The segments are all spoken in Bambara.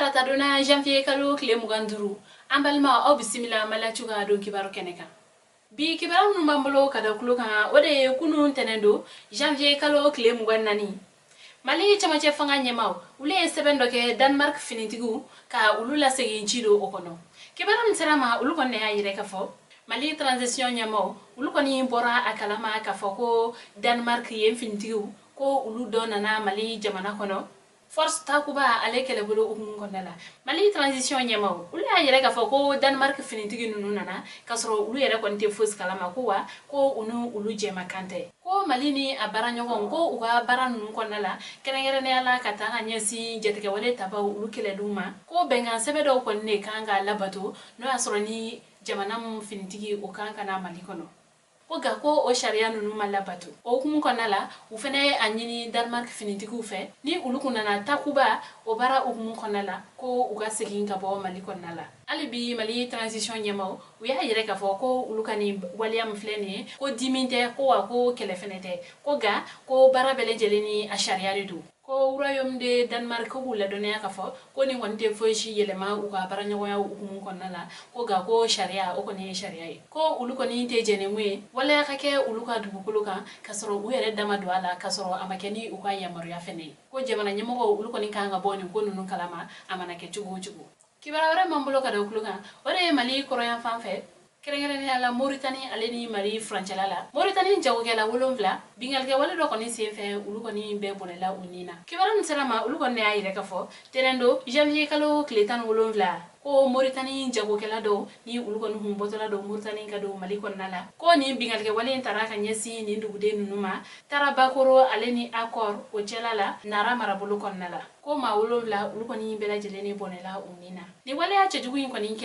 talata dona janvier kalo kile muganduru ambalma o bisimila malachuga do kibaro keneka bi kibaro numbambolo kada kuloka ode kunu tenendo janvier kalo kile mugannani mali chamache fanga nyemaw ule sebendo ke Denmark finitigu ka ulula seginchido okono kibaro mserama ulukonne ayire kafo mali transition nyamaw ulukoni bora akalama kafo ko Denmark finitigu ko ulu donana mali jamana kono force takuba ale kele bolo ukungondala mali transition nyamaw ule ayere ka foko Denmark finitigi nunu nana kasoro ulu yere konte fos kalama kuwa ko unu ulu jema kante ko mali ni abara nyogon ko uga bara nunu konnala kenengere ne ala kata anyesi jetike wale taba ulu kele luma ko benga sebedo konne kanga labato no asoro ni jamanam finitigi ukanga na mali kono Oga ko o sharia nunu malabatu o kumu konala ufene anyini Denmark finitigu fe ni ulukunana takuba o bara ukumu konala ko uga segin ka bo mali konala alibi mali transition nyamaw uya yere ka fo ko ulukani William Flene ko diminte ko wa ko kelefenete ko ga ko bara bele jeleni a sharia redu ko royaume de Denmark ko la donné ka fo ko ni wonte foshi yelema uga bara nyawo ya ukumu konala ko ga ko sharia o ko ni sharia ko ulukoni te jenemwe wala ka ke uluka dugukuluka kasoro uyere dama duala kasoro amakeni uka ya maru ya fene ko jamana nyamo ulukoni kanga boni ko nunu kalama amana ke chugu kibara wara mambulo kada ukuluka ore mali koroya fanfe kerengere ni ala Mauritanie aleni mari franchalala Mauritanie jawgela wolonvla bingalge wala do koni sefe ulukoni be bonela unina kibara nserama ulukoni ayire kafo terendo janvier kalo kletan wolonvla ko Mauritanie jagokela do ni ulukoni humbotola do Mauritanie kado mali konnala ko ni bingalge wala taraka nyesi ni ndugude nunuma tarabakoro aleni accord o chelala nara marabulu konnala ko ma wolonvla ulukoni bela jeleni bonela unina ni wala ya chejugu koni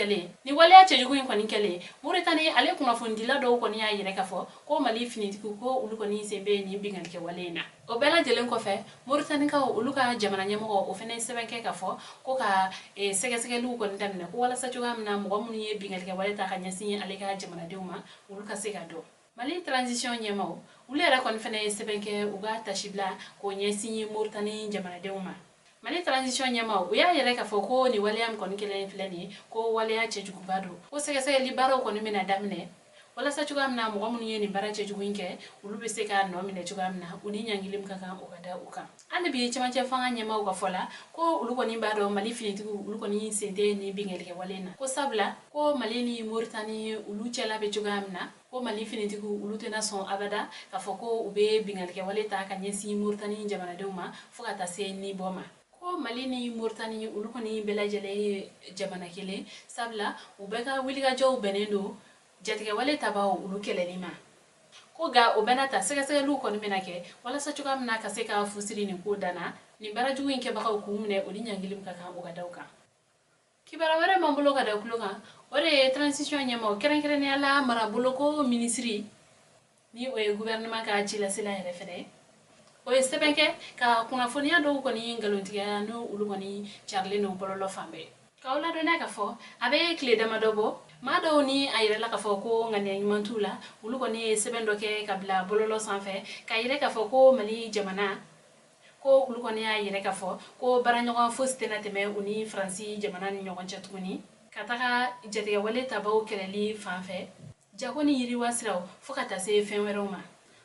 kele Mauritanie ale kuna fundila do koni ya yire kafo ko mali finitiku ko ulukoni sembe ni bingalge walena o bela jelen ko fe Mauritanie ka uluka jamana nyamo o fene sebenke kafo ko ka sege lu ko ndamne ko wala sa joga amna mo muni ye bingalge waleta ka nyasi ale ka jamana deuma uluka sega do mali transition nyamo ulera kon fene sebenke uga tashibla ko nyasi Mauritanie jamana deuma mali transition nyama uya yere ka foko ni William kon kele flani ko wale ya chejugu bado ko sege libaro ko mina damne wala sa chuga amna mo mun yeni bara chejugu inke ulube seka no mine chuga amna uni nyangilim kaka okada uka ande bi chama che fanga nyama uka fola ko uluko ni bado mali finitigu uluko ni sende ni bingelke walena ko sabla ko mali ni Mauritanie ulu chela be chuga amna ko mali finitigu ulute na son abada ka foko ube bingelke waleta ka nyesi Mauritanie jamana deuma fuka ta se ni boma ko mali ni Mauritanie ulukoni bela jele jamana kele sabla ubeka wiliga jow benendo jatike wale tabaw ulukele nima ko ga obenata sege lu kon menake wala sa chuga mna ka seka fusiri ni kodana ni baraju winke baka ko mune odi nyangilim kaka o gadawka kibara wara mambulo kada kuloka ore transition nyama keren ne ala marabulo ko ministry ni o gouvernement ka chila sila refere o sebenke ka kuna fonia do ko ni ngalontiya no ulukoni charle no bololo fambe ka wala do na ka fo abe clé dama dobo mado ni ayire la ka fo ko ngani mantula ulukoni sebendo ke kabla bololo sanfe ka yire ka fo ko mali jamana ko ulukoni ayire ka fo ko baranyo foste na teme uni franci jamana ni nyogon chatuni kataka jete wale tabaw keleli fanfe jagoni yiri wasraw fukata se fenweroma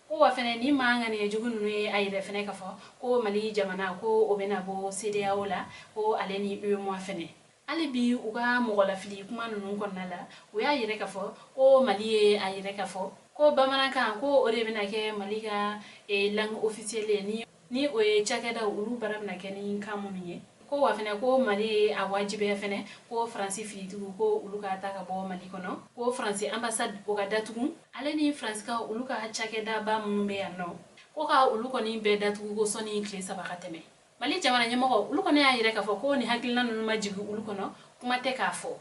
ko wa fene ni manga ni jugunu ni ayire fene ka fo ko mali jamana ko obena bo CEDEAO la ko aleni mo fene alibi uga mogola fili kuma nunu konnala uya yire ka fo ko mali ayire ka fo ko bamana kan ko ore bena ke malika langue officielle ni o chakeda ulu barabna ke ni kamuniye ko wa fene ko mali awajibe fene ko France filitu ko uluka taka bo mali kono ko France ambassade o ga datugu aleni France ka uluka chakeda ba mumbe yanno ko ka uluko ni be datugu ko soni clé sabaka teme mali jamana nyamo uluko ne ayire ka fo ko ni hakilna nunu majigu uluko no kuma te ka fo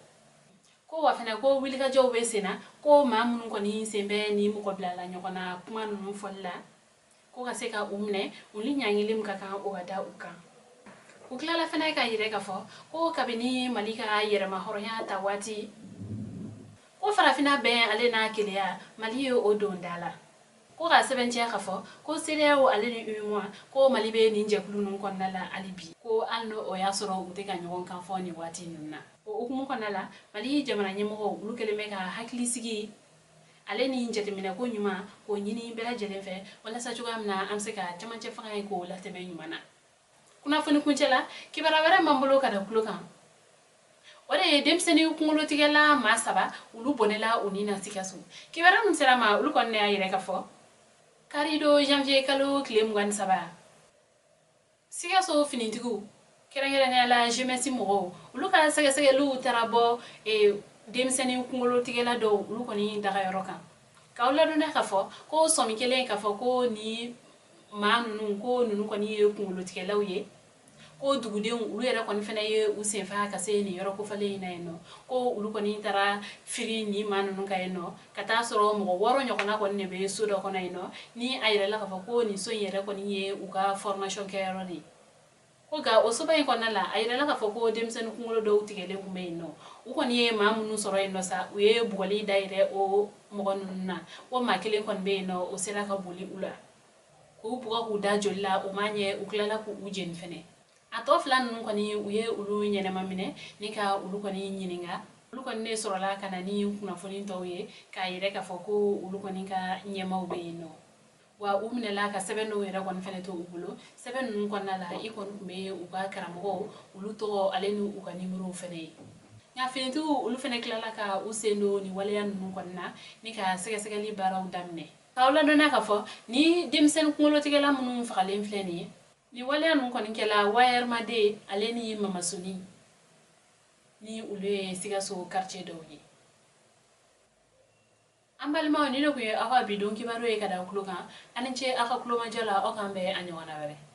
ko wa fene ko wiliga jow be sena ko mamun ko ni sembe ni mu ko blala nyokona kuma nunu folla ko ka seka umne uli nyangilim kaka o ga da uka uklala fene ka yire ka fo ko kabini malika yere ma horoya tawati ko farafina be ale na keleya mali o dondala ko ga sebentiya ka fo ko CEDEAO ale ni UEMOA ko Mali be ni jɛkulu nun kɔnɔna la ali bi ko alno o y'a sɔrɔ u tɛ ka ɲɔgɔn kan fɔ ni waati ninnu na o hukumu kɔnɔna la Mali jamana ɲɛmɔgɔ olu kɛlen bɛ ka hakili sigi ale ni jateminɛ ko ɲuman ko ɲini bɛɛ lajɛlen fɛ walasa cogoya min na an bɛ se ka camancɛ fanga in k'o latɛmɛ ɲuman na kunnafoni kuncɛ la kibaruya wɛrɛ m'an bolo ka da tulo kan o de ye denmisɛnnin kunkolotigɛla maa 3 olu bɔnɛla u ni na Sikaso kibaruya min sera ma olu kɔni y'a yɛrɛ ka fɔ karido janvier kalo tile 23 Sikaso finitigiw kɛrɛnkɛrɛnnenya la jeunesse mɔgɔw olu ka sɛgɛsɛgɛliw taara bɔ denmisɛnnin kunkolotigɛla dɔw olu kɔni dagayɔrɔ kan k'aw ladɔnniya ka fɔ ko sɔmi kelen ka fɔ ko ni maa ninnu ko ninnu kɔni ye kunkolotigɛlaw ye ko dugudenw olu yɛrɛ kɔni fana ye u senfa ka se ni yɔrɔ kofalen in na yen nɔ ko olu kɔni taara firi ni maa ninnu ka yen nɔ ka taa sɔrɔ mɔgɔ 6 ɲɔgɔnna kɔni de bɛ so dɔ kɔnɔ yen nɔ ni a yɛrɛla ka fɔ ko nin so in yɛrɛ kɔni ye u ka formation kɛyɔrɔ de ye ko nka o soba in kɔnɔna la a yɛrɛla ka fɔ ko denmisɛnnin kunkolo dɔw tigɛlen kun bɛ yen nɔ u kɔni ye maa minnu sɔrɔ yen nɔ sa u ye bugɔli da yɛrɛ o mɔgɔ ninnu na o maa kelen kɔni bɛ yen nɔ o sera ka boli u la k'u bugɔ k'u da joli la o ma ɲɛ u tilala k'u jeni fɛnɛ a tɔ 2 ninnu kɔni u ye olu ɲɛnɛma minɛ ni ka olu kɔni ɲininka olu kɔni ne sɔrɔla ka na ni kunnafoni tɔw ye k'a yɛrɛ ka fɔ ko olu kɔni ka ɲɛmaw bɛ yen nɔ wa u minɛla ka sɛbɛn dɔw yɛrɛ kɔni fɛnɛ to u bolo sɛbɛn ninnu kɔnɔna la i kɔni tun bɛ u ka karamɔgɔw olu tɔgɔ ale ni u ka nimero fɛnɛ ye nka finitigiw olu fɛnɛ tilala ka u sen don ni waleya ninnu kɔni na ni ka sɛgɛsɛgɛli baaraw daminɛ k'aw ladɔnniya ka fɔ ni denmisɛnnin kunkolotigɛla minnu fagalen filɛ nin ye ni waleya ninnu kɔni kɛla Wayɛrɛmaden ale ni Mamasuni ni olu ye Sikaso quartier dɔw ye an balimaw ni ne kun ye aw ka bidon kibaru ye ka da tulo kan ani ce aw ka kulomajɔ la aw kan bɛn a ɲɔgɔnna wɛrɛ